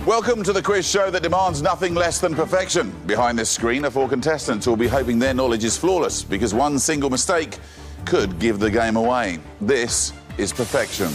Welcome to the quiz show that demands nothing less than perfection. Behind this screen are 4 contestants who will be hoping their knowledge is flawless, because one single mistake could give the game away. This is perfection.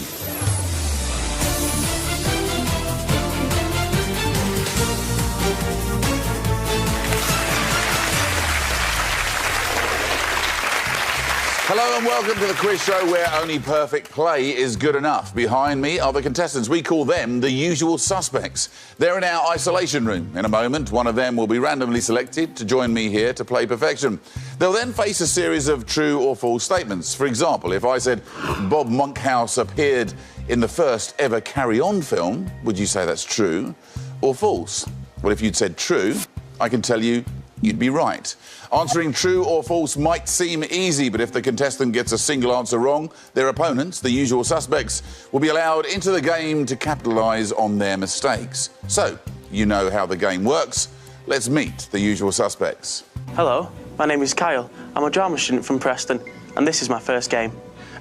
Hello and welcome to the quiz show where only perfect play is good enough. Behind me are the contestants. We call them the usual suspects. They're in our isolation room. In a moment, one of them will be randomly selected to join me here to play perfection. They'll then face a series of true or false statements. For example, if I said Bob Monkhouse appeared in the first ever Carry On film, would you say that's true or false? Well, if you'd said true, I can tell you you'd be right. Answering true or false might seem easy, but if the contestant gets a single answer wrong, their opponents, the usual suspects, will be allowed into the game to capitalise on their mistakes. So, you know how the game works. Let's meet the usual suspects. Hello, my name is Kyle. I'm a drama student from Preston, and this is my first game.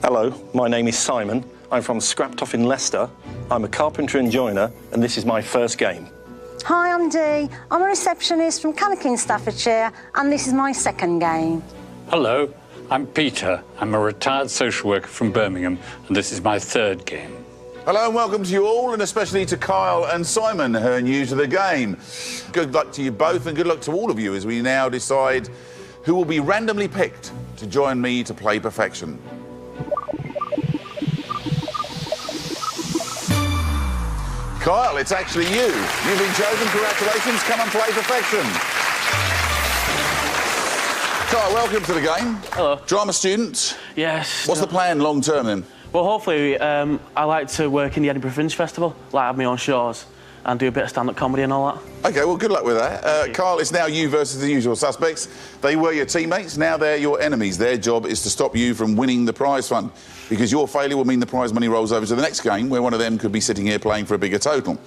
Hello, my name is Simon. I'm from Scraptoff in Leicester. I'm a carpenter and joiner, and this is my first game. Hi, I'm Dee. I'm a receptionist from Cannock in Staffordshire, and this is my second game. Hello, I'm Peter. I'm a retired social worker from Birmingham, and this is my third game. Hello and welcome to you all, and especially to Kyle and Simon, who are new to the game. Good luck to you both, and good luck to all of you as we now decide who will be randomly picked to join me to play perfection. Kyle, it's actually you. You've been chosen. Congratulations. Come and play perfection. Kyle, welcome to the game. Hello. Drama student. Yes. What's the plan long term then? Well, hopefully, I like to work in the Edinburgh Fringe Festival, like have my own shows and do a bit of stand-up comedy and all that. OK, well, good luck with that. Kyle, it's now you versus the usual suspects. They were your teammates, now they're your enemies. Their job is to stop you from winning the prize fund, because your failure will mean the prize money rolls over to the next game, where one of them could be sitting here playing for a bigger total.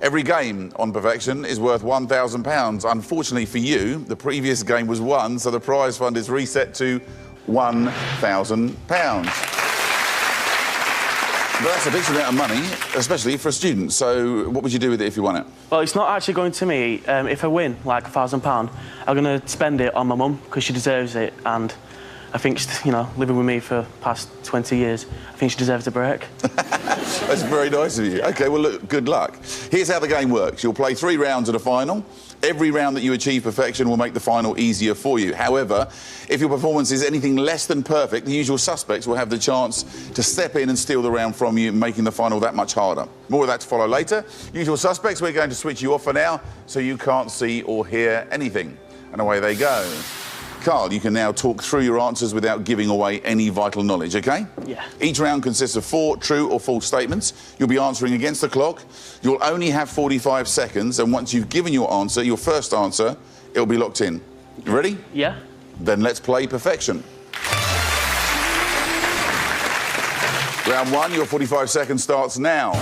Every game on perfection is worth £1,000. Unfortunately for you, the previous game was won, so the prize fund is reset to £1,000. But that's a decent amount of money, especially for a student. So what would you do with it if you won it? Well, it's not actually going to me. If I win, like £1,000, I'm going to spend it on my mum, because she deserves it, and I think, you know, living with me for the past 20 years, I think she deserves a break. That's very nice of you. OK, well, look, good luck. Here's how the game works. You'll play 3 rounds at a final. Every round that you achieve perfection will make the final easier for you. However, if your performance is anything less than perfect, the usual suspects will have the chance to step in and steal the round from you, making the final that much harder. More of that to follow later. Usual suspects, we're going to switch you off for now, so you can't see or hear anything. And away they go. Carl, you can now talk through your answers without giving away any vital knowledge, OK? Yeah. Each round consists of 4 true or false statements. You'll be answering against the clock. You'll only have 45 seconds, and once you've given your answer, your first answer, it'll be locked in. You ready? Yeah. Then let's play perfection. Round 1, your 45 seconds starts now.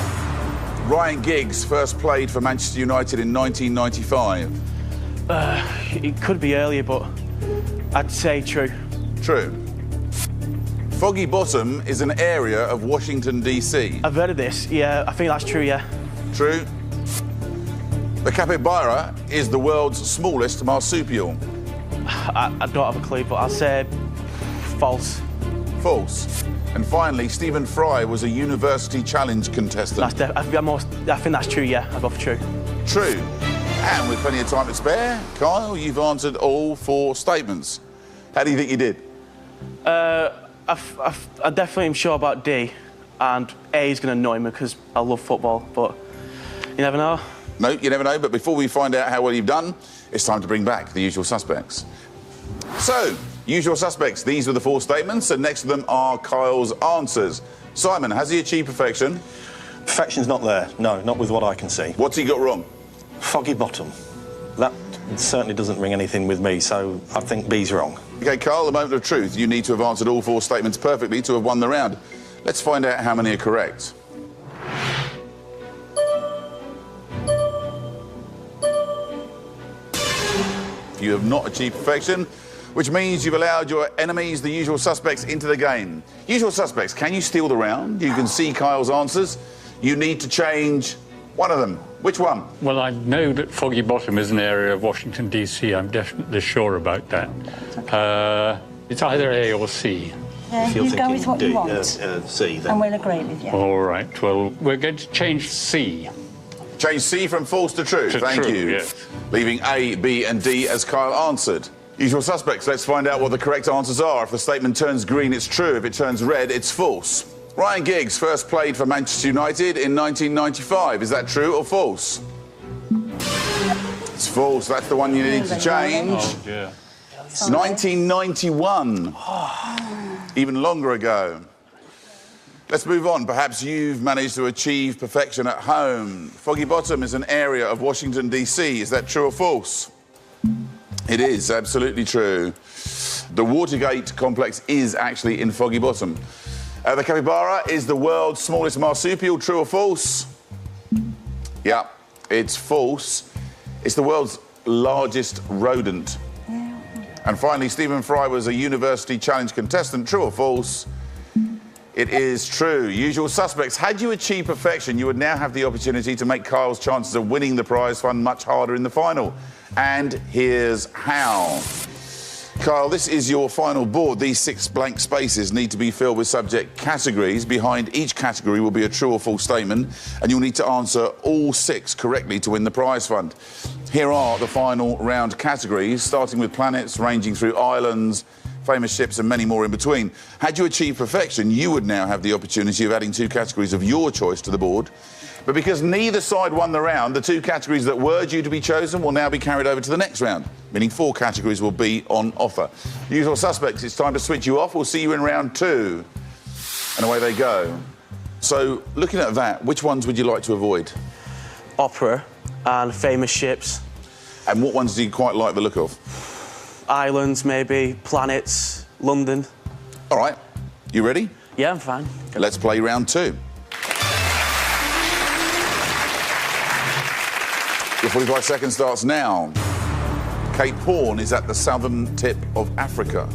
Ryan Giggs first played for Manchester United in 1995. It could be earlier, but I'd say true. True. Foggy Bottom is an area of Washington, D.C. I've heard of this. Yeah, I think that's true, yeah. True. The capybara is the world's smallest marsupial. I don't have a clue, but I'll say false. False. And finally, Stephen Fry was a University Challenge contestant. I think that's true, yeah. I'll go for true. True. And with plenty of time to spare, Kyle, you've answered all 4 statements. How do you think you did? I definitely am sure about D, and A is going to annoy me because I love football, but you never know. No, you never know, but before we find out how well you've done, it's time to bring back the usual suspects. So, usual suspects, these are the 4 statements, and next to them are Kyle's answers. Simon, has he achieved perfection? Perfection's not there, no, not with what I can see. What's he got wrong? Foggy Bottom. That certainly doesn't ring anything with me, so I think B's wrong. OK, Carl, the moment of truth. You need to have answered all 4 statements perfectly to have won the round. Let's find out how many are correct. You have not achieved perfection, which means you've allowed your enemies, the usual suspects, into the game. Usual suspects, can you steal the round? You can see Kyle's answers. You need to change one of them. Which one? Well, I know that Foggy Bottom is an area of Washington, D.C. I'm definitely sure about that. It's either A or C. You go with what you want. C, then. And we'll agree with you. All right, well, we're going to change C. Change C from false to true. Thank true, you. yes. Leaving A, B and D as Kyle answered. Usual suspects, let's find out what the correct answers are. If the statement turns green, it's true. If it turns red, it's false. Ryan Giggs first played for Manchester United in 1995. Is that true or false? It's false. That's the one you need to change. Oh, dear. 1991. Even longer ago. Let's move on. Perhaps you've managed to achieve perfection at home. Foggy Bottom is an area of Washington, D.C. Is that true or false? It is, absolutely true. The Watergate complex is actually in Foggy Bottom. The capybara is the world's smallest marsupial. True or false? Yeah, it's false. It's the world's largest rodent. And finally, Stephen Fry was a University Challenge contestant. True or false? It is true. Usual suspects. Had you achieved perfection, you would now have the opportunity to make Kyle's chances of winning the prize fund much harder in the final. And here's how. Kyle, this is your final board. These 6 blank spaces need to be filled with subject categories. Behind each category will be a true or false statement, and you'll need to answer all 6 correctly to win the prize fund. Here are the final round categories, starting with planets, ranging through islands, famous ships and many more in between. Had you achieved perfection, you would now have the opportunity of adding 2 categories of your choice to the board. But because neither side won the round, the 2 categories that were due to be chosen will now be carried over to the next round, meaning 4 categories will be on offer. Usual suspects, it's time to switch you off. We'll see you in round 2. And away they go. So, looking at that, which ones would you like to avoid? Opera and famous ships. And what ones do you quite like the look of? Islands, maybe. Planets. London. All right. You ready? Yeah, I'm fine. Let's play round 2. Your 45 seconds starts now. Cape Horn is at the southern tip of Africa.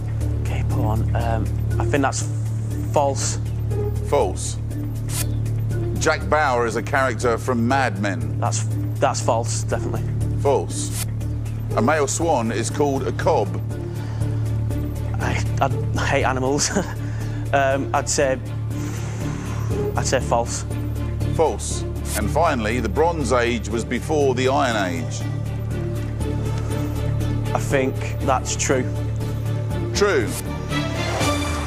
Cape Horn. I think that's false. False. Jack Bauer is a character from Mad Men. That's false, definitely. False. A male swan is called a cob. I hate animals. I'd say false. False. And finally, the Bronze Age was before the Iron Age. I think that's true. True.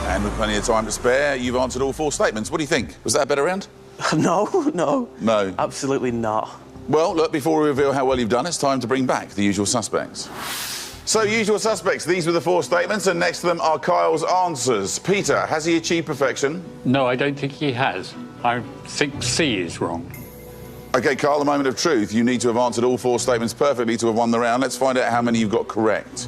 And with plenty of time to spare, you've answered all 4 statements. What do you think? Was that a better round? No. No. Absolutely not. Well, look, before we reveal how well you've done, it's time to bring back the usual suspects. So, usual suspects, these were the 4 statements, and next to them are Kyle's answers. Peter, has he achieved perfection? No, I don't think he has. I think C is wrong. OK, Kyle, the moment of truth. You need to have answered all 4 statements perfectly to have won the round. Let's find out how many you've got correct.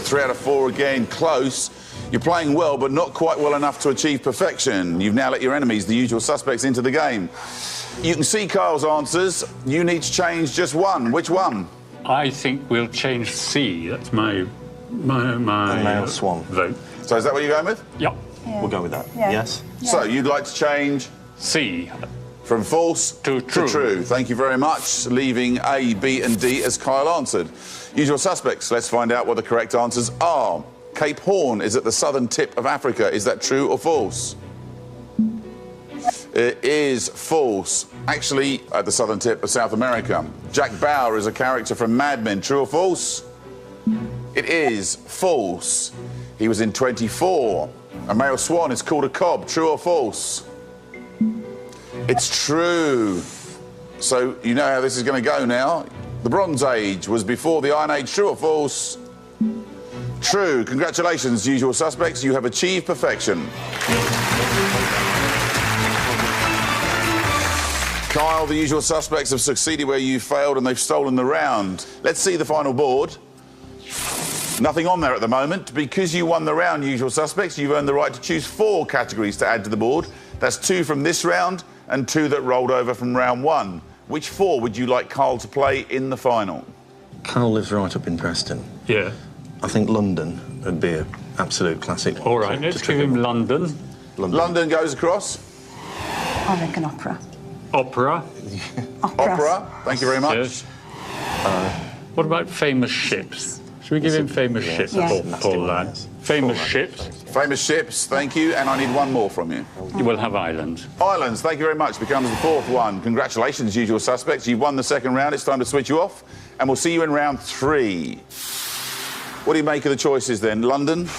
Three out of 4 again, close. You're playing well, but not quite well enough to achieve perfection. You've now let your enemies, the usual suspects, into the game. You can see Kyle's answers. You need to change just one. Which one? I think we'll change C. That's my male swan vote. So is that what you're going with? Yep. Yeah. We'll go with that. Yeah. Yes? Yeah. So you'd like to change C. from false to true. Thank you very much. Leaving A, B and D as Kyle answered. Usual suspects. Let's find out what the correct answers are. Cape Horn is at the southern tip of Africa. Is that true or false? It is false. Actually, at the southern tip of South America. Jack Bauer is a character from Mad Men. True or false? It is false. He was in 24. A male swan is called a cob. True or false? It's true. So you know how this is going to go now. The Bronze Age was before the Iron Age. True or false? True. Congratulations, usual suspects. You have achieved perfection. Kyle, the usual suspects have succeeded where you failed and they've stolen the round. Let's see the final board. Nothing on there at the moment. Because you won the round, usual suspects, you've earned the right to choose 4 categories to add to the board. That's 2 from this round and 2 that rolled over from round 1. Which 4 would you like Carl to play in the final? Carl lives right up in Preston. Yeah. I think London would be a absolute classic. All right, let's give him London. London goes across. I reckon opera. Opera. Opera. Thank you very much. Yes. What about famous ships? Should we give him famous ships? Yeah. Paul Ladd. Famous ships. Famous ships, thank you. And I need one more from you. You will have islands. Islands, thank you very much. Becomes the fourth one. Congratulations, usual suspects. You've won the second round. It's time to switch you off. And we'll see you in round 3. What do you make of the choices then? London?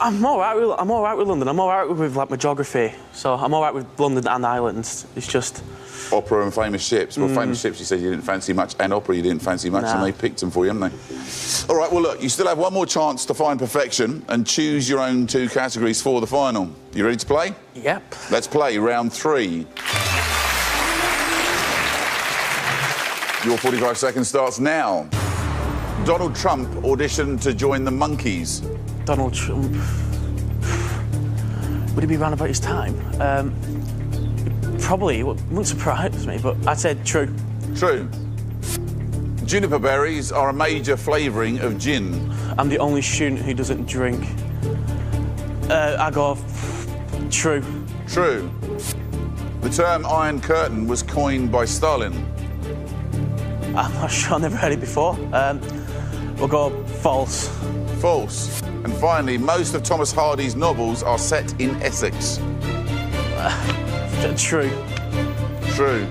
I'm all right with London. I'm all right with like my geography. So I'm all right with London and islands. It's just... Opera and famous ships. Well, famous ships you said you didn't fancy much, and opera you didn't fancy much, and they picked them for you, haven't they? All right, well, look, you still have one more chance to find perfection and choose your own 2 categories for the final. You ready to play? Yep. Let's play round 3. Your 45 seconds starts now. Donald Trump auditioned to join the Monkees. Donald Trump... Would he be round about his time? Probably. It wouldn't surprise me, but I'd say true. True. Juniper berries are a major flavouring of gin. I'm the only student who doesn't drink. I go... True. True. The term Iron Curtain was coined by Stalin. I'm not sure. I've never heard it before. We'll go false. False. And finally, most of Thomas Hardy's novels are set in Essex. True. True.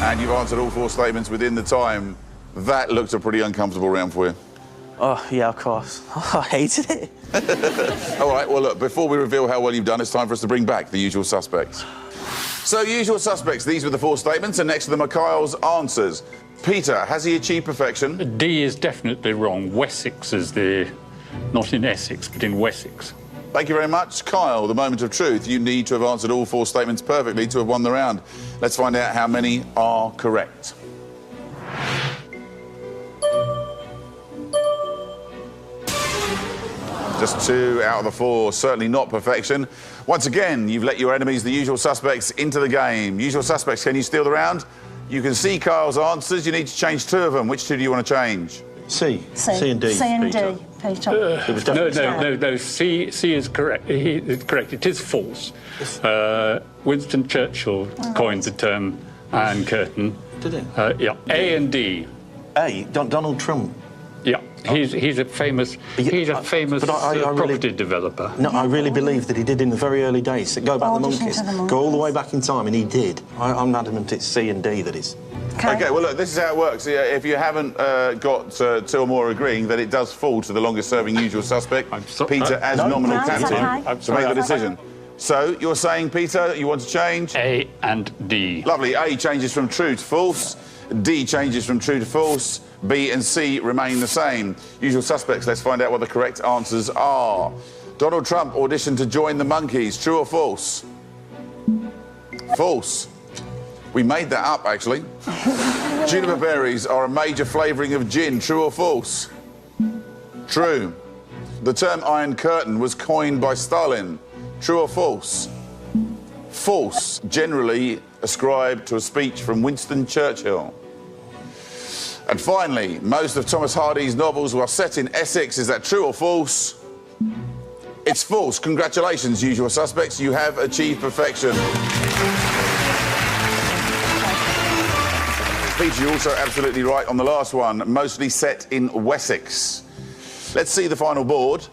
And you've answered all 4 statements within the time. That looked a pretty uncomfortable round for you. Oh, yeah, of course. I hated it. All right, well, look, before we reveal how well you've done, it's time for us to bring back the usual suspects. So, usual suspects, these were the 4 statements, and next to them are Kyle's answers. Peter, has he achieved perfection? D is definitely wrong. Wessex is the... Not in Essex, but in Wessex. Thank you very much. Kyle, the moment of truth. You need to have answered all 4 statements perfectly to have won the round. Let's find out how many are correct. Just 2 out of the 4, certainly not perfection. Once again, you've let your enemies, the usual suspects, into the game. Usual suspects, can you steal the round? You can see Kyle's answers. You need to change 2 of them. Which 2 do you want to change? C and D. C and Peter. D, Peter. No. C is correct. It's correct. It is false. Winston Churchill coined the term Iron Curtain. Did he? Yeah. A and D. A. Donald Trump. Yeah. He's a famous property developer. No, I really believe that he did in the very early days. Go back the Monkees. Go all the way back in time, and he did. I'm adamant it's C and D that is. OK, well, look, this is how it works. If you haven't got 2 or more agreeing, then it does fall to the longest-serving usual suspect, Peter, as nominal captain. So make the decision. So, you're saying, Peter, you want to change? A and D. Lovely. A changes from true to false. D changes from true to false. B and C remain the same. Usual suspects, let's find out what the correct answers are. Donald Trump auditioned to join the Monkees. True or false? False. We made that up, actually. Juniper berries are a major flavouring of gin. True or false? True. The term Iron Curtain was coined by Stalin. True or false? False. Generally ascribed to a speech from Winston Churchill. And finally, most of Thomas Hardy's novels were set in Essex. Is that true or false? It's false. Congratulations, usual suspects. You have achieved perfection. Peter, you're also absolutely right on the last one. Mostly set in Wessex. Let's see the final board.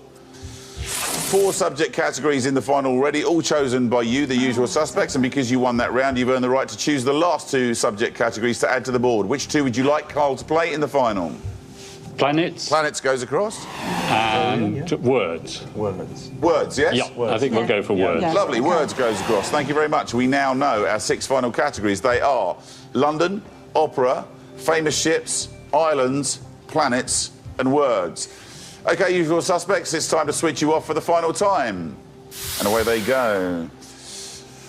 4 subject categories in the final already, all chosen by you, the usual suspects, and because you won that round, you've earned the right to choose the last 2 subject categories to add to the board. Which 2 would you like Kyle to play in the final? Planets. Planets goes across. And words. Words, yes? Yeah, I think we'll go for words. Yeah. Lovely, words goes across. Thank you very much. We now know our 6 final categories. They are London, opera, famous ships, islands, planets, and words. OK, usual suspects, it's time to switch you off for the final time. And away they go.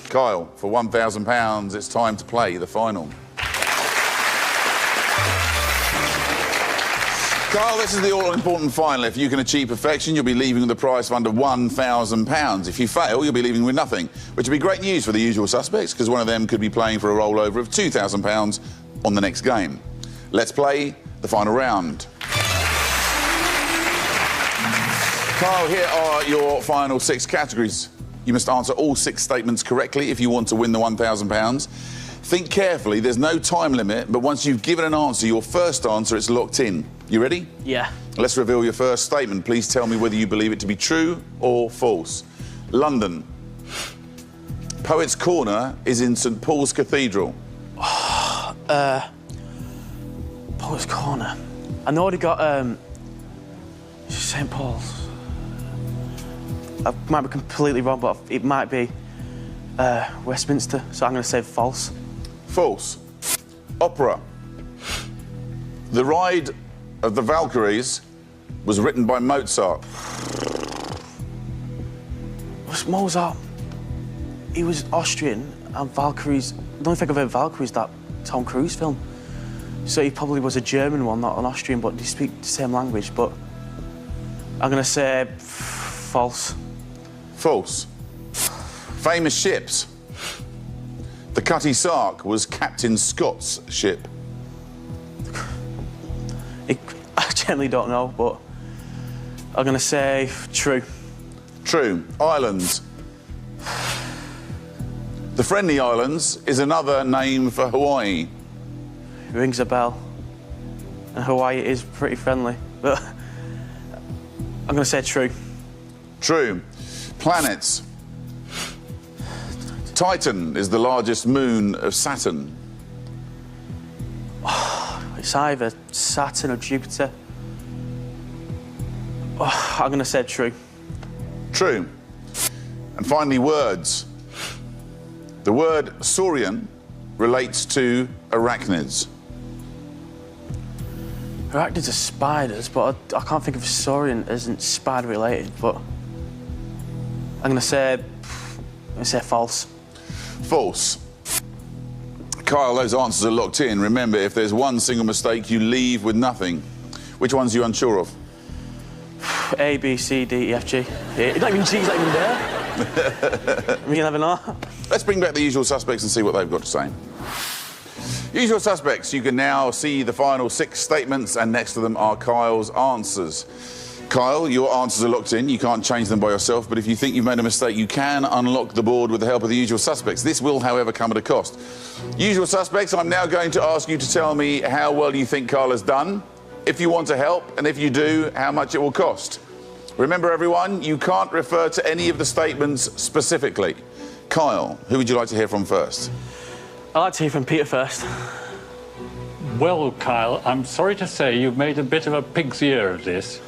Kyle, for £1,000, it's time to play the final. Kyle, this is the all-important final. If you can achieve perfection, you'll be leaving with a prize of under £1,000. If you fail, you'll be leaving with nothing, which would be great news for the usual suspects, because one of them could be playing for a rollover of £2,000 on the next game. Let's play the final round. Kyle, here are your final 6 categories. You must answer all 6 statements correctly if you want to win the £1,000. Think carefully, there's no time limit, but once you've given an answer, your first answer, it's locked in. You ready? Yeah. Let's reveal your first statement. Please tell me whether you believe it to be true or false. London. Poets' Corner is in St Paul's Cathedral. Poets' Corner. I know they got St Paul's. I might be completely wrong, but it might be Westminster, so I'm going to say false. False. Opera. The Ride of the Valkyries was written by Mozart. Was Mozart? He was Austrian, and Valkyries. The only thing I've heard of Valkyries is that Tom Cruise film. So he probably was a German one, not an Austrian, but they speak the same language. But I'm going to say false. False. Famous ships. The Cutty Sark was Captain Scott's ship. I generally don't know, but I'm going to say true. True. Islands. The Friendly Islands is another name for Hawaii. Rings a bell. And Hawaii is pretty friendly, but I'm going to say true. True. Planets. Titan is the largest moon of Saturn. It's either Saturn or Jupiter. I'm going to say true. True. And finally, words. The word saurian relates to arachnids. Arachnids are spiders, but I can't think of saurian isn't spider related, but I'm going to say false. False. Kyle, those answers are locked in. Remember, if there's one single mistake, you leave with nothing. Which ones are you unsure of? A, B, C, D, E, F, G. It's not even G, it's not even there. You never know. Let's bring back the usual suspects and see what they've got to say. Usual suspects, you can now see the final 6 statements, and next to them are Kyle's answers. Kyle, your answers are locked in. You can't change them by yourself, but if you think you've made a mistake, you can unlock the board with the help of the usual suspects. This will, however, come at a cost. Usual suspects, I'm now going to ask you to tell me how well you think Kyle has done, if you want to help, and if you do, how much it will cost. Remember, everyone, you can't refer to any of the statements specifically. Kyle, who would you like to hear from first? I'd like to hear from Peter first. Well, Kyle, I'm sorry to say you've made a bit of a pig's ear of this.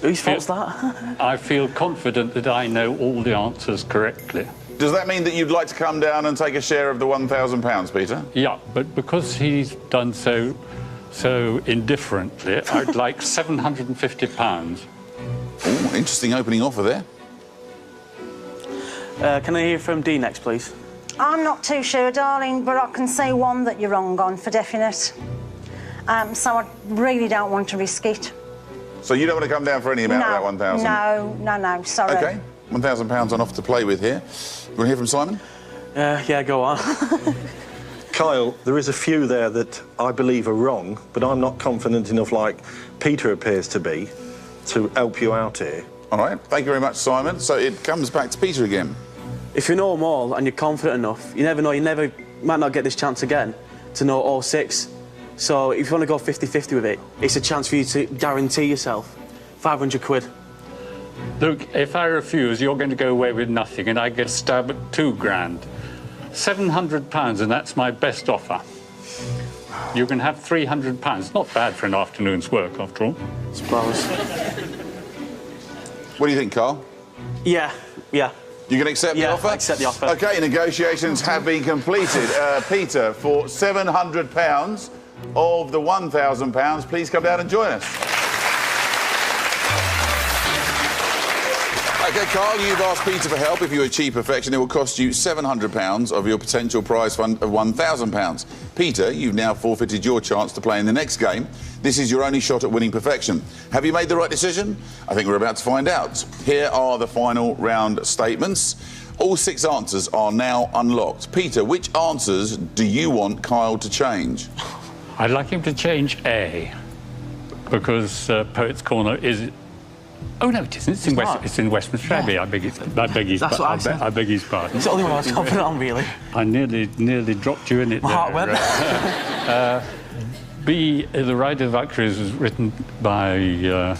Whose fault's that? I feel confident that I know all the answers correctly. Does that mean that you'd like to come down and take a share of the £1,000, Peter? Yeah, but because he's done so indifferently, I'd like £750. Oh, interesting opening offer there. Can I hear from D next, please? I'm not too sure, darling, but I can say one that you're wrong on for definite. So I really don't want to risk it. So you don't want to come down for any amount of that 1,000? No, sorry. OK, £1,000 on offer to play with here. You want to hear from Simon? Yeah, go on. Kyle, there is a few there that I believe are wrong, but I'm not confident enough, like Peter appears to be, to help you out here. All right, thank you very much, Simon. So it comes back to Peter again. If you know them all and you're confident enough, you never know, might not get this chance again to know all 6. So if you want to go 50-50 with it, it's a chance for you to guarantee yourself £500. Look, if I refuse, you're going to go away with nothing, and I get stabbed at £2,000. £700, and that's my best offer. You can have £300. Not bad for an afternoon's work, after all. I suppose. What do you think, Carl? Yeah. You can accept the offer? Yeah, accept the offer. OK, negotiations have been completed. Peter, for £700 of the £1,000, please come down and join us. OK, Carl, you've asked Peter for help. If you achieve perfection, it will cost you £700 of your potential prize fund of £1,000. Peter, you've now forfeited your chance to play in the next game. This is your only shot at winning perfection. Have you made the right decision? I think we're about to find out. Here are the final round statements. All 6 answers are now unlocked. Peter, which answers do you want Kyle to change? I'd like him to change A, because Poets' Corner is Oh, no, it isn't. It's in Westminster Abbey. Yeah. I beg his pardon. I beg his pardon. It's the only one I was confident on, really. I nearly dropped you in it. My heart went. B, The Ride of Valkyries was written by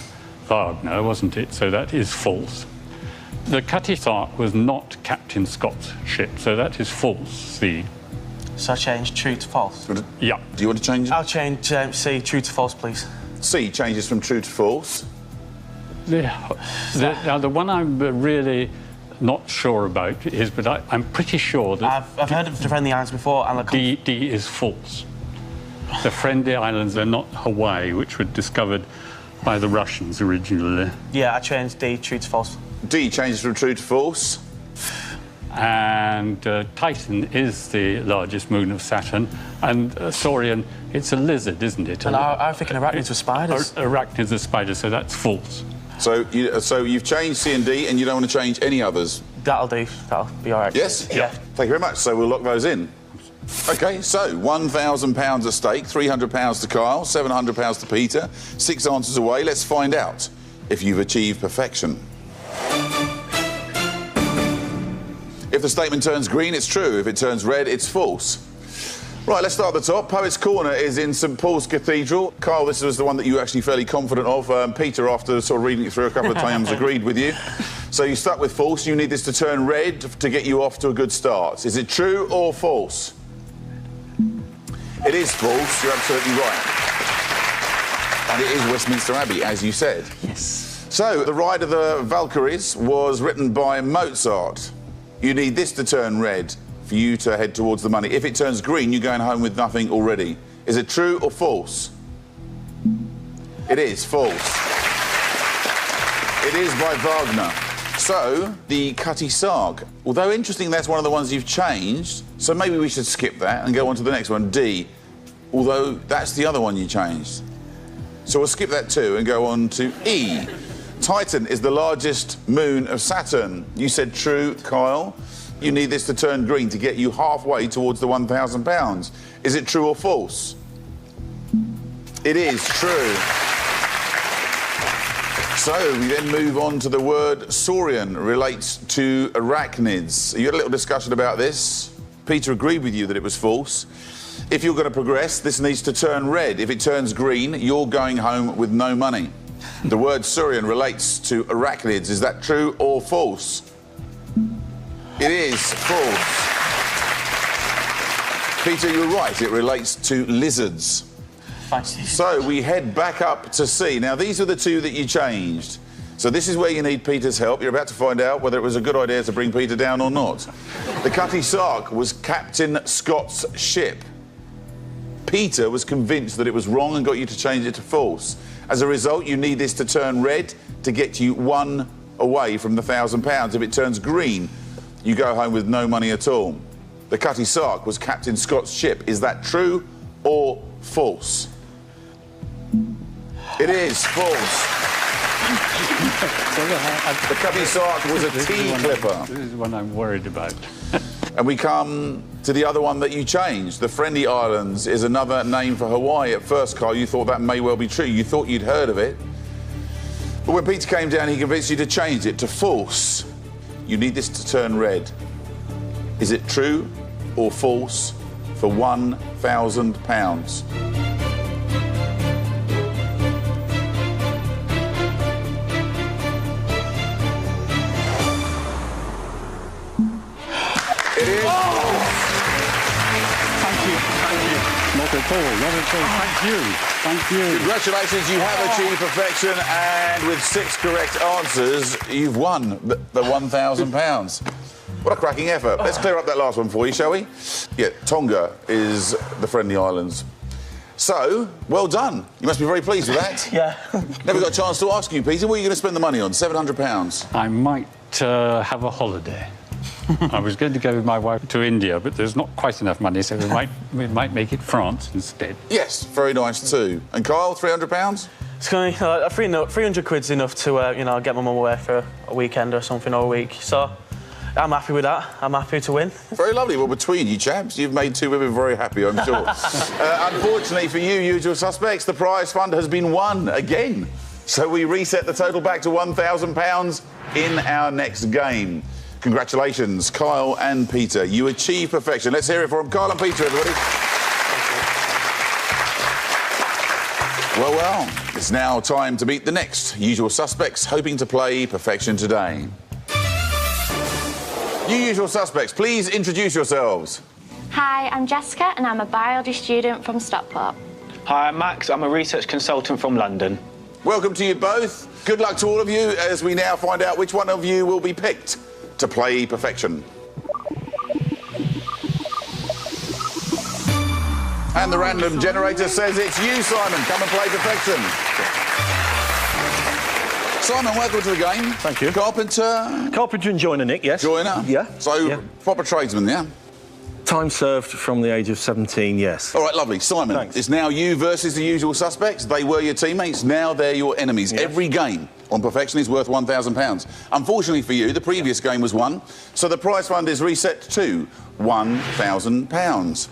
Wagner, wasn't it? So that is false. The Cutty Sark was not Captain Scott's ship, so that is false, C. So I change true to false? Yeah. Do you want to change it? I'll change C, true to false, please. C changes from true to false. Now, the one I'm really not sure about is, but I'm pretty sure that... I've heard of the Friendly Islands before, and D is false. The Friendly Islands are not Hawaii, which were discovered by the Russians originally. Yeah, I changed D, true to false. D changes from true to false. And Titan is the largest moon of Saturn, and Saurian, it's a lizard, isn't it? And I was thinking arachnids were spiders. Arachnids are spiders, so that's false. So you've changed C and D, and you don't want to change any others? That'll do. That'll be all right. Yes? Yeah. Thank you very much. So we'll lock those in. OK, so £1,000 at stake, £300 to Kyle, £700 to Peter. 6 answers away. Let's find out if you've achieved perfection. If the statement turns green, it's true. If it turns red, it's false. Right, let's start at the top. Poets' Corner is in St Paul's Cathedral. Kyle, this was the one that you were actually fairly confident of. Peter, after sort of reading it through a couple of times, agreed with you. So you stuck with false. You need this to turn red to get you off to a good start. Is it true or false? It is false. You're absolutely right. And it is Westminster Abbey, as you said. Yes. So, The Ride of the Valkyries was written by Mozart. You need this to turn red for you to head towards the money. If it turns green, you're going home with nothing already. Is it true or false? It is false. It is by Wagner. So, the Cutty Sark. Although interesting, that's one of the ones you've changed. So maybe we should skip that and go on to the next one, D. Although that's the other one you changed. So we'll skip that too and go on to E. Titan is the largest moon of Saturn. You said true, Kyle. You need this to turn green to get you halfway towards the £1,000. Is it true or false? It is true. So we then move on to the word saurian, relates to arachnids. You had a little discussion about this. Peter agreed with you that it was false. If you're going to progress, this needs to turn red. If it turns green, you're going home with no money. The word saurian relates to arachnids. Is that true or false? It is false. Peter, you're right. It relates to lizards. Thanks. So we head back up to C. Now, these are the two that you changed. So this is where you need Peter's help. You're about to find out whether it was a good idea to bring Peter down or not. The Cutty Sark was Captain Scott's ship. Peter was convinced that it was wrong and got you to change it to false. As a result, you need this to turn red to get you one away from the £1,000. If it turns green, you go home with no money at all. The Cutty Sark was Captain Scott's ship. Is that true or false? It is false. The Cutty Sark was a tea clipper. This is one I'm worried about. And we come to the other one that you changed. The Friendly Islands is another name for Hawaii. At first, Kyle, you thought that may well be true. You thought you'd heard of it. But when Peter came down, he convinced you to change it to false. You need this to turn red. Is it true or false for £1,000? It is. Oh! Thank you. Not at all. Thank you. Thank you. Congratulations, you have achieved perfection, and with 6 correct answers, you've won the £1,000. What a cracking effort. Let's clear up that last one for you, shall we? Yeah, Tonga is the Friendly Islands. So, well done. You must be very pleased with that. Yeah. Never got a chance to ask you, Peter, what are you going to spend the money on? £700? I might have a holiday. I was going to go with my wife to India, but there's not quite enough money, so we might make it France instead. Yes, very nice too. And Kyle, £300? It's going to 300 quid's enough to, get my mum away for a weekend or something, or a week. So I'm happy with that. I'm happy to win. Very lovely. Well, between you chaps, you've made 2 women very happy, I'm sure. Unfortunately for you, usual suspects, the prize fund has been won again. So we reset the total back to £1,000 in our next game. Congratulations, Kyle and Peter. You achieved perfection. Let's hear it from Kyle and Peter, everybody. Well, it's now time to meet the next usual suspects hoping to play perfection today. You usual suspects, please introduce yourselves. Hi, I'm Jessica and I'm a biology student from Stockport. Hi, I'm Max. I'm a research consultant from London. Welcome to you both. Good luck to all of you as we now find out which one of you will be picked to play perfection. And the random generator says it's you, Simon. Come and play perfection. Simon, welcome to the game. Thank you. Carpenter. Carpenter and joiner, Nick, yes. Joiner. Yeah. So, yeah. Proper tradesman, yeah? Time served from the age of 17, yes. All right, lovely. Simon, Thanks. it's now you versus the usual suspects. They were your teammates, now they're your enemies. Yes. Every game on perfection is worth £1,000. Unfortunately for you, the previous game was won, so the prize fund is reset to £1,000.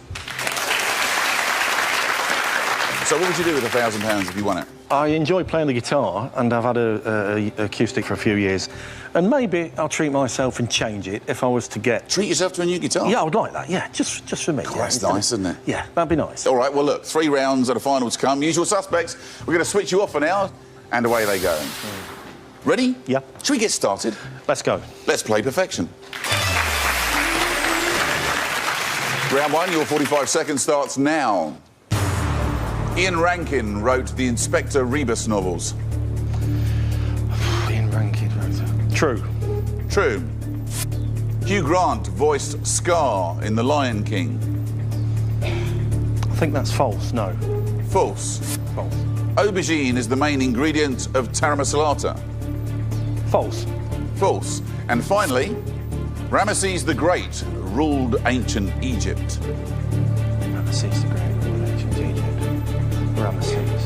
So what would you do with £1,000 if you won it? I enjoy playing the guitar, and I've had a acoustic for a few years. And maybe I'll treat myself and change it if I was to get... Treat yourself to a new guitar? Yeah, I would like that, yeah, just for me. Oh, that's nice, isn't it? Yeah, that'd be nice. All right, well, look, 3 rounds and a final to come. Usual suspects. We're going to switch you off for now, and away they go. Ready? Yeah. Should we get started? Let's go. Let's play perfection. Round 1, your 45 seconds starts now. Ian Rankin wrote the Inspector Rebus novels. Ian Rankin wrote that. True. True. Hugh Grant voiced Scar in The Lion King. I think that's false, no. False. False. Aubergine is the main ingredient of taramasalata. False. False. And finally, Ramesses the Great ruled ancient Egypt. Ramesses the Great ruled ancient Egypt. Ramesses.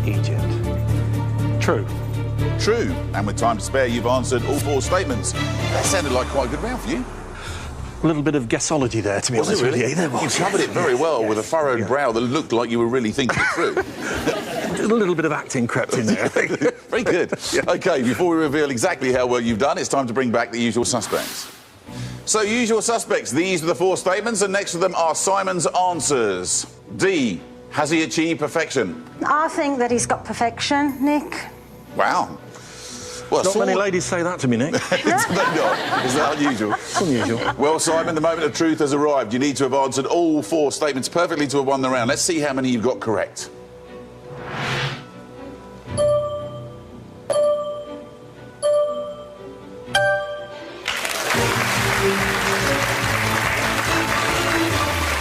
Egypt. True. True. And with time to spare, you've answered all 4 statements. That sounded like quite a good round for you. A little bit of guessology there, to be honest with you. There was. You covered it very well with a furrowed brow that looked like you were really thinking it through. A little bit of acting crept in there. Very good. OK, before we reveal exactly how well you've done, it's time to bring back the usual suspects. So, usual suspects, these are the 4 statements, and next to them are Simon's answers. D, has he achieved perfection? I think that he's got perfection, Nick. Wow. Well, Not many ladies say that to me, Nick. Do they not? Is that unusual? It's unusual. Well, Simon, the moment of truth has arrived. You need to have answered all 4 statements perfectly to have won the round. Let's see how many you've got correct.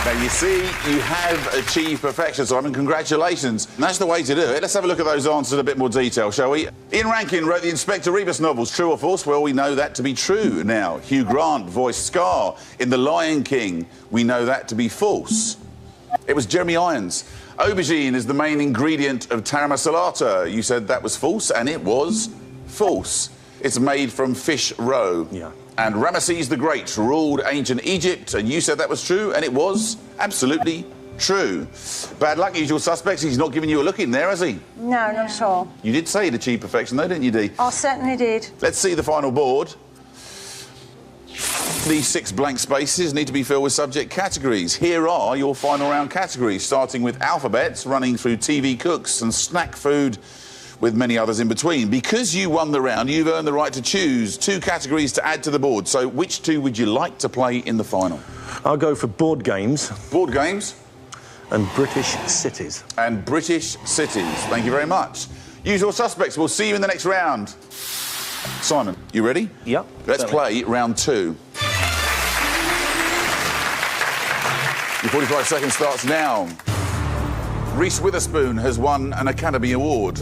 Now, you see, you have achieved perfection, Simon. Congratulations. And that's the way to do it. Let's have a look at those answers in a bit more detail, shall we? Ian Rankin wrote the Inspector Rebus novels. True or false? Well, we know that to be true now. Hugh Grant voiced Scar in The Lion King. We know that to be false. It was Jeremy Irons. Aubergine is the main ingredient of taramasalata. You said that was false, and it was false. It's made from fish roe. Yeah. And Ramesses the Great ruled ancient Egypt, and you said that was true, and it was absolutely true. Bad luck, usual suspects. He's not giving you a look in there, has he? No, not at all. You did say he'd achieved perfection, though, didn't you, Dee? I certainly did. Let's see the final board. These 6 blank spaces need to be filled with subject categories. Here are your final round categories, starting with alphabets, running through TV cooks and snack food, with many others in between. Because you won the round, you've earned the right to choose 2 categories to add to the board. So which 2 would you like to play in the final? I'll go for board games. Board games? And British cities. And British cities. Thank you very much. Usual suspects, we'll see you in the next round. Simon, you ready? Yep. Let's play round 2. Your 45 seconds starts now. Reese Witherspoon has won an Academy Award.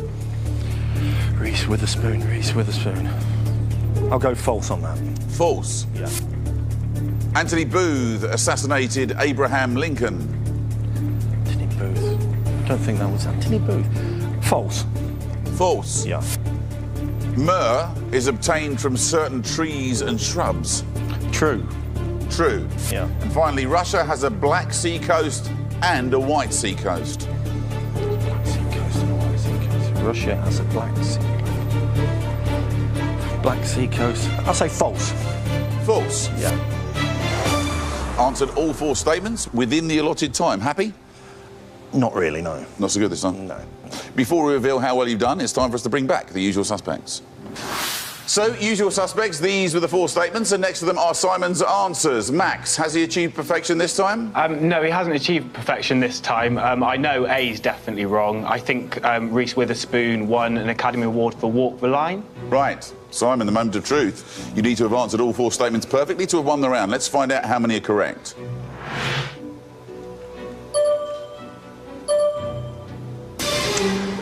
Reese Witherspoon, Reese Witherspoon. I'll go false on that. False. Yeah. Anthony Booth assassinated Abraham Lincoln. Anthony Booth. I don't think that was Anthony Booth. False. False. Yeah. Myrrh is obtained from certain trees and shrubs. True. True. Yeah. And finally, Russia has a Black Sea coast and a White Sea coast. Sea coast and White Sea coast. Russia has a Black Sea coast. I'll say false. False. Yeah. Answered all 4 statements within the allotted time. Happy? Not really, no. Not so good this time? No. Before we reveal how well you've done, it's time for us to bring back the usual suspects. So, usual suspects, these were the 4 statements, and next to them are Simon's answers. Max, has he achieved perfection this time? No, he hasn't achieved perfection this time. I know A is definitely wrong. I think Reese Witherspoon won an Academy Award for Walk the Line. Right. Simon, the moment of truth. You need to have answered all 4 statements perfectly to have won the round. Let's find out how many are correct.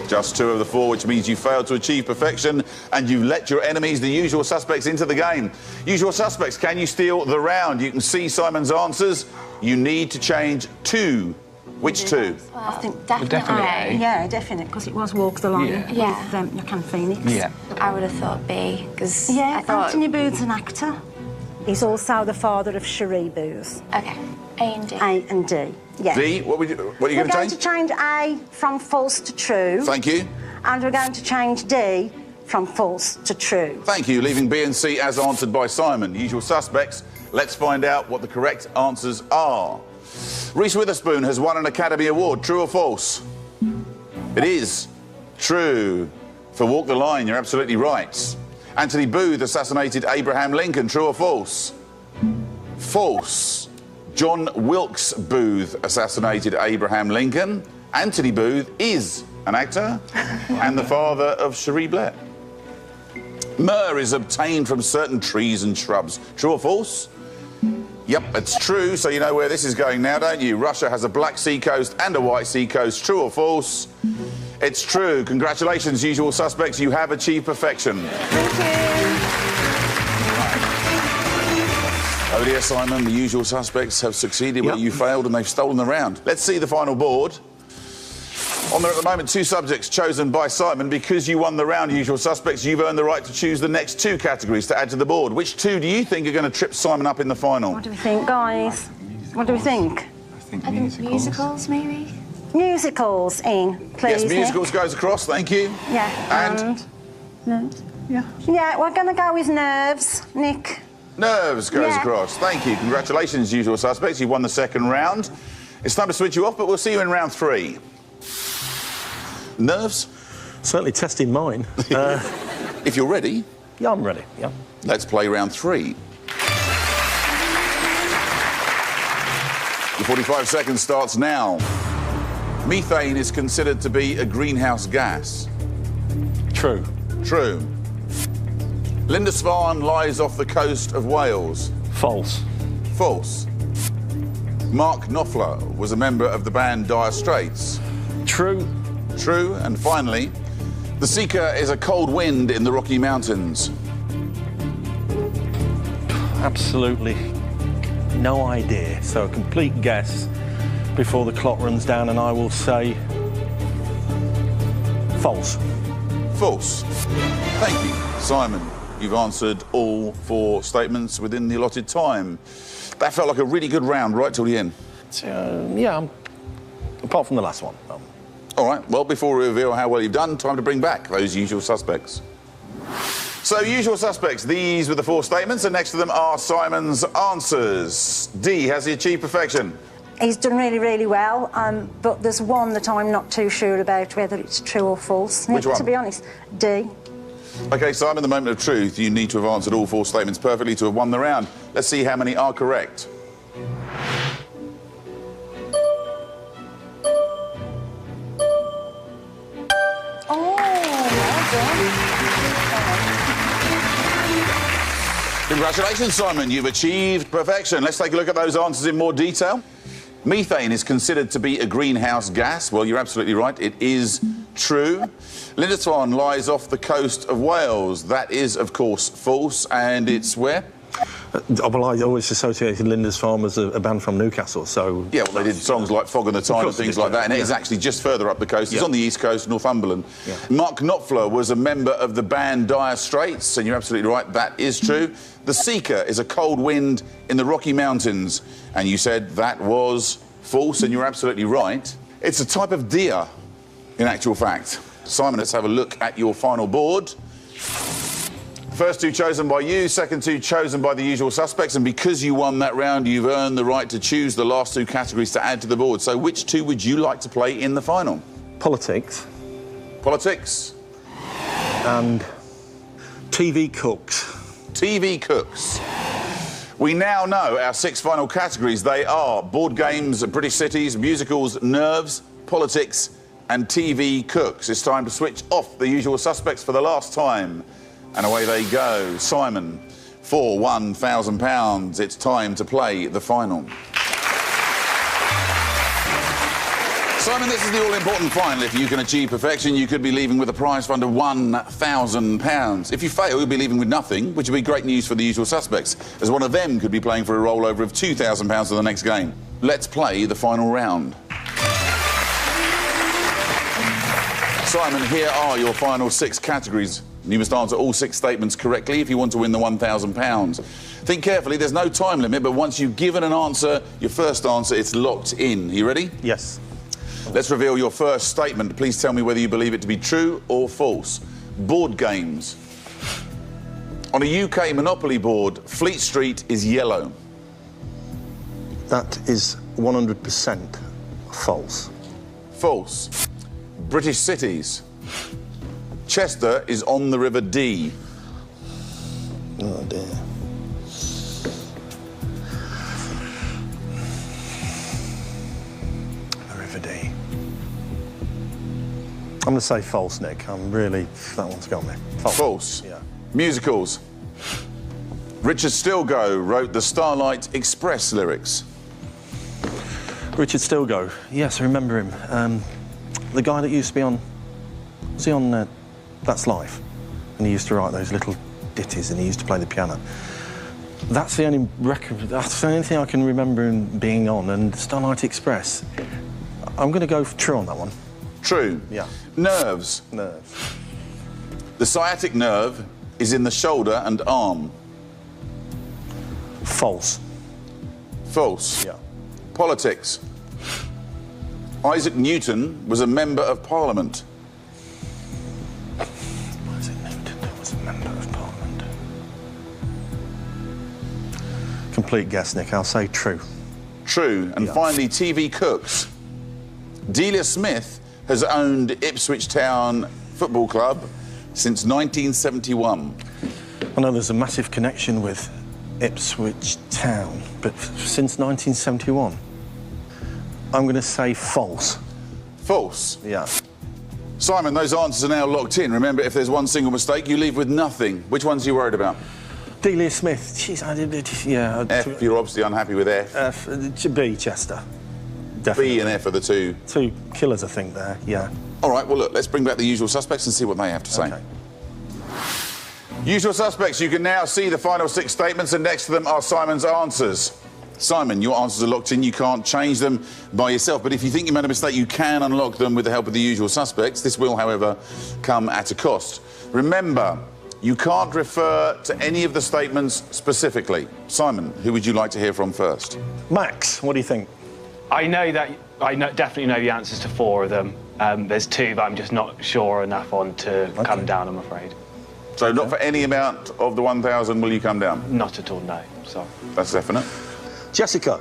Just 2 of the 4, which means you failed to achieve perfection and you've let your enemies, the usual suspects, into the game. Usual suspects, can you steal the round? You can see Simon's answers. You need to change 2. Which 2? I think Definitely A. Yeah, definitely, because it was Walk the Line with Joaquin Phoenix. Yeah. I would have thought B, because Yeah, I thought... Anthony Booth's an actor. He's also the father of Cherie Booth. OK, A and D. A and D, yeah. D, what are you We're going to going change? to change A from false to true. Thank you. And we're going to change D from false to true. Thank you, leaving B and C as answered by Simon. Usual suspects, let's find out what the correct answers are. Reese Witherspoon has won an Academy Award, true or false? It is true. For Walk the Line, you're absolutely right. Anthony Booth assassinated Abraham Lincoln, true or false? False. John Wilkes Booth assassinated Abraham Lincoln. Anthony Booth is an actor and the father of Cherie Blair. Myrrh is obtained from certain trees and shrubs. True or false? Yep, it's true, so you know where this is going now, don't you? Russia has a Black Sea coast and a White Sea coast. True or false? It's true. Congratulations, usual suspects. You have achieved perfection. Thank you. Oh dear, Simon, the usual suspects have succeeded where you failed and they've stolen the round. Let's see the final board. On there at the moment, 2 subjects chosen by Simon. Because you won the round, usual suspects, you've earned the right to choose the next 2 categories to add to the board. Which 2 do you think are going to trip Simon up in the final? What do we think, guys? What do we think? I think musicals, maybe? Musicals in, please. Yes, musicals Nick. goes across, thank you. Yeah. And? Nerves. Yeah, we're going to go with Nerves, Nick. Nerves goes across. Thank you. Congratulations, usual suspects. You've won the 2nd round. It's time to switch you off, but we'll see you in round 3. Nerves? Certainly testing mine. If you're ready. Yeah, I'm ready, yeah. Let's play round 3. The 45 seconds starts now. Methane is considered to be a greenhouse gas. True. True. Lindisfarne lies off the coast of Wales. False. False. Mark Knopfler was a member of the band Dire Straits. True. True. And finally, the Seeker is a cold wind in the Rocky Mountains. Absolutely no idea. So a complete guess before the clock runs down, and I will say false. False. Thank you, Simon. You've answered all 4 statements within the allotted time. That felt like a really good round right till the end. Yeah, apart from the last one. All right, well, before we reveal how well you've done, time to bring back those usual suspects. So, usual suspects, these were the 4 statements, and next to them are Simon's answers. D, has he achieved perfection? He's done really, really well, but there's one that I'm not too sure about whether it's true or false. Which one? To be honest, D. OK, Simon, the moment of truth, you need to have answered all 4 statements perfectly to have won the round. Let's see how many are correct. Oh, well done. Congratulations, Simon. You've achieved perfection. Let's take a look at those answers in more detail. Methane is considered to be a greenhouse gas. Well, you're absolutely right. It is true. Lindisfarne lies off the coast of Wales. That is, of course, false. And it's where? Well, I always associated Lindisfarne as a band from Newcastle, so... Yeah, well, they did songs like Fog on the Tyne and things like that, and it is actually just further up the coast. It's on the east coast, Northumberland. Yeah. Mark Knopfler was a member of the band Dire Straits, and you're absolutely right, that is true. The Seeker is a cold wind in the Rocky Mountains, and you said that was false, and you're absolutely right. It's a type of deer, in actual fact. Simon, let's have a look at your final board. First two chosen by you, second two chosen by the usual suspects, and because you won that round, you've earned the right to choose the last two categories to add to the board. So which two would you like to play in the final? Politics. Politics. And TV cooks. TV cooks. We now know our 6 final categories. They are board games, British cities, musicals, nerves, politics, and TV cooks. It's time to switch off the usual suspects for the last time. And away they go. Simon, for £1,000, it's time to play the final. Simon, this is the all-important final. If you can achieve perfection, you could be leaving with a prize fund of £1,000. If you fail, you'll be leaving with nothing, which would be great news for the usual suspects, as one of them could be playing for a rollover of £2,000 for the next game. Let's play the final round. Simon, here are your final 6 categories. You must answer all 6 statements correctly if you want to win the £1,000. Think carefully, there's no time limit, but once you've given an answer, your first answer, it's locked in. Are you ready? Yes. Let's reveal your first statement. Please tell me whether you believe it to be true or false. Board games. On a UK Monopoly board, Fleet Street is yellow. That is 100% false. False. British cities. Chester is on the River Dee. Oh, dear. The River Dee. I'm going to say false, Nick. That one's got me. False. Yeah. Musicals. Richard Stilgoe wrote the Starlight Express lyrics. Richard Stilgoe. Yes, I remember him. The guy that used to be on... Was he on That's Life? And he used to write those little ditties and he used to play the piano. That's the only thing I can remember him being on. And Starlight Express. I'm going to go for true on that one. True. Yeah. Nerves. Nerves. The sciatic nerve is in the shoulder and arm. False. False. Yeah. Politics. Isaac Newton was a member of Parliament. Isaac Newton was a member of Parliament. Complete guess, Nick. I'll say true. True. And Yeah. finally, TV cooks. Delia Smith has owned Ipswich Town Football Club since 1971. I know there's a massive connection with Ipswich Town, but since 1971, I'm going to say false. False. Yeah. Simon, those answers are now locked in. Remember, if there's one single mistake, you leave with nothing. Which ones are you worried about? Delia Smith. Jeez, I did it. Yeah. F, you're obviously unhappy with F. B, Chester. Definitely. B and F are the two. Two killers, I think, there. Yeah. All right, well, look, let's bring back the usual suspects and see what they have to say. Okay. Usual suspects, you can now see the final 6 statements, and next to them are Simon's answers. Simon, your answers are locked in. You can't change them by yourself, but if you think you made a mistake, you can unlock them with the help of the usual suspects. This will, however, come at a cost. Remember, you can't refer to any of the statements specifically. Simon, who would you like to hear from first? Max, what do you think? I definitely know the answers to 4 of them. There's 2 that I'm just not sure enough on to come down, I'm afraid. So not for any amount of the 1,000 will you come down? Not at all, no. Sorry. That's definite. Jessica.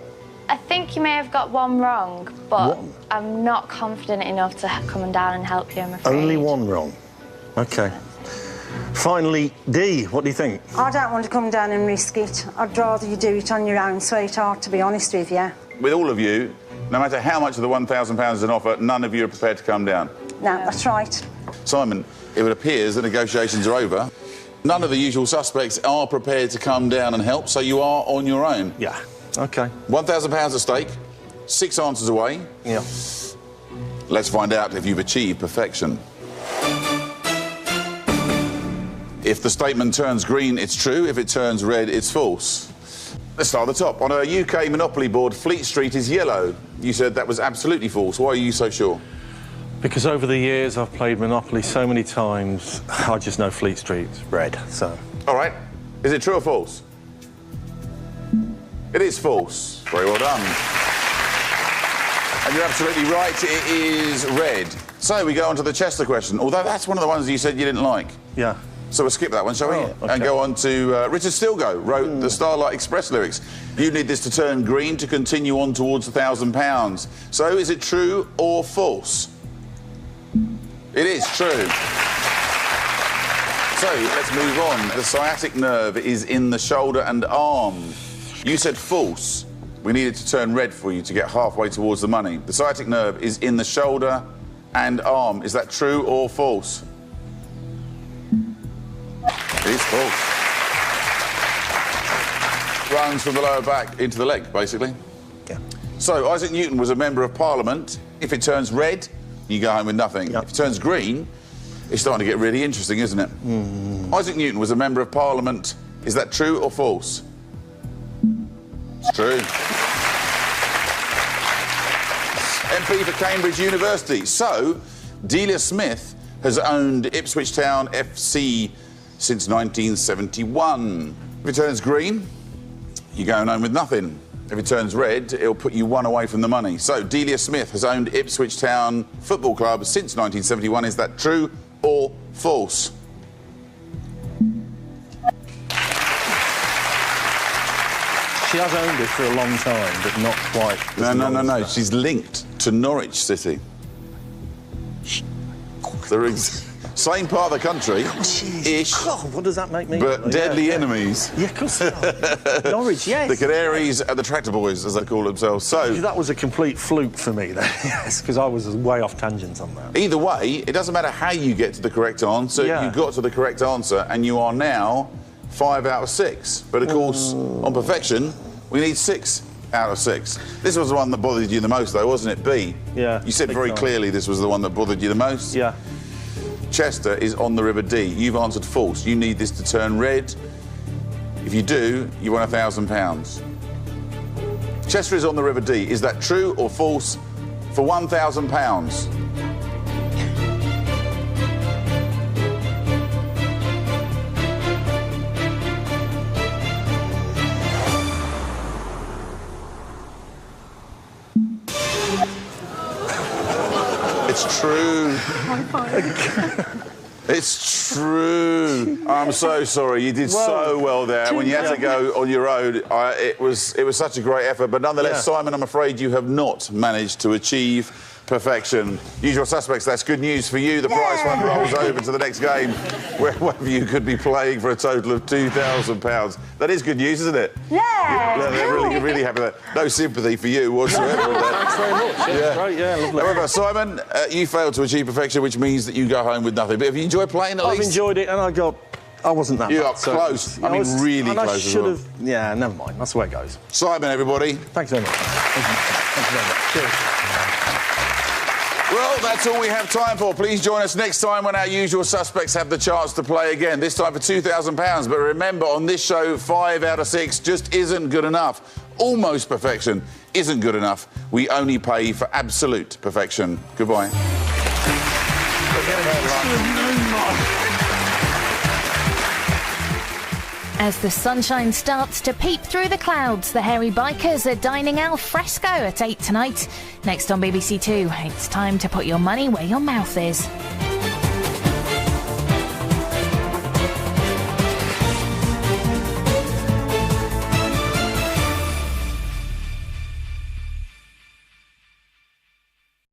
I think you may have got one wrong, but One? I'm not confident enough to come down and help you, I'm afraid. Only one wrong. OK. Finally, Dee, what do you think? I don't want to come down and risk it. I'd rather you do it on your own, sweetheart, to be honest with you. With all of you, no matter how much of the £1,000 is an offer, none of you are prepared to come down. No, that's right. Simon, it appears the negotiations are over. None of the usual suspects are prepared to come down and help, so you are on your own. Yeah. OK. £1,000 at stake, 6 answers away. Yeah. Let's find out if you've achieved perfection. If the statement turns green, it's true. If it turns red, it's false. Let's start at the top. On a UK Monopoly board, Fleet Street is yellow. You said that was absolutely false. Why are you so sure? Because over the years I've played Monopoly so many times, I just know Fleet Street's red, so... All right. Is it true or false? It is false. Very well done. And you're absolutely right, it is red. So we go on to the Chester question, although that's one of the ones you said you didn't like. Yeah. So we'll skip that one, shall we? Okay. And go on to Richard Stilgo, wrote the Starlight Express lyrics. You need this to turn green to continue on towards £1,000. So is it true or false? It is true. So let's move on. The sciatic nerve is in the shoulder and arm. You said false. We needed to turn red for you to get halfway towards the money. The sciatic nerve is in the shoulder and arm. Is that true or false? It's false. Runs from the lower back into the leg, basically. Yeah. So Isaac Newton was a member of Parliament. If it turns red, you go home with nothing. Yep. If it turns green, it's starting to get really interesting, isn't it? Isaac Newton was a member of Parliament. Is that true or false? It's true. MP for Cambridge University. So, Delia Smith has owned Ipswich Town FC since 1971. If it turns green, you're going home with nothing. If it turns red, it'll put you one away from the money. So, Delia Smith has owned Ipswich Town Football Club since 1971. Is that true or false? She has owned it for a long time, but not quite. No. She's linked to Norwich City. They're same part of the country, ish. God, what does that make me? But deadly enemies. Yeah, of course they are. Norwich, yes. The Canaries and the Tractor Boys, as they call themselves. So that was a complete fluke for me, then. Yes, because I was way off tangent on that. Either way, it doesn't matter how you get to the correct answer. Yeah. You got to the correct answer, and you are now 5 out of 6. But of course, on perfection, we need 6 out of 6. This was the one that bothered you the most, though, wasn't it? B. Yeah. You said big very time. clearly this was the one that bothered you the most. Yeah. Chester is on the River Dee. You've answered false. You need this to turn red. If you do, you won £1,000. Chester is on the River Dee. Is that true or false for £1,000? It's true. It's true. I'm so sorry. You did so well there. When you had to go on your own, it was such a great effort. But nonetheless, Simon, I'm afraid you have not managed to achieve perfection. Usual Suspects, that's good news for you. The prize fund rolls over to the next game, where one of you could be playing for a total of £2,000. That is good news, isn't it? Yeah. They're really happy with that. No sympathy for you whatsoever. With that. Thanks very much. Yeah, great. Yeah, lovely. However, Simon, you failed to achieve perfection, which means that you go home with nothing. But have you enjoyed playing at least? I've enjoyed it, and I wasn't that bad. You got close. I mean, really and close I as should well. have... Yeah, never mind. That's the way it goes. Simon, everybody. Thanks very much. Thank you very much. Cheers. Well, that's all we have time for. Please join us next time when our usual suspects have the chance to play again, this time for £2,000. But remember, on this show, 5 out of 6 just isn't good enough. Almost perfection isn't good enough. We only pay for absolute perfection. Goodbye. As the sunshine starts to peep through the clouds, the Hairy Bikers are dining al fresco at 8 tonight. Next on BBC Two, it's time to put your money where your mouth is.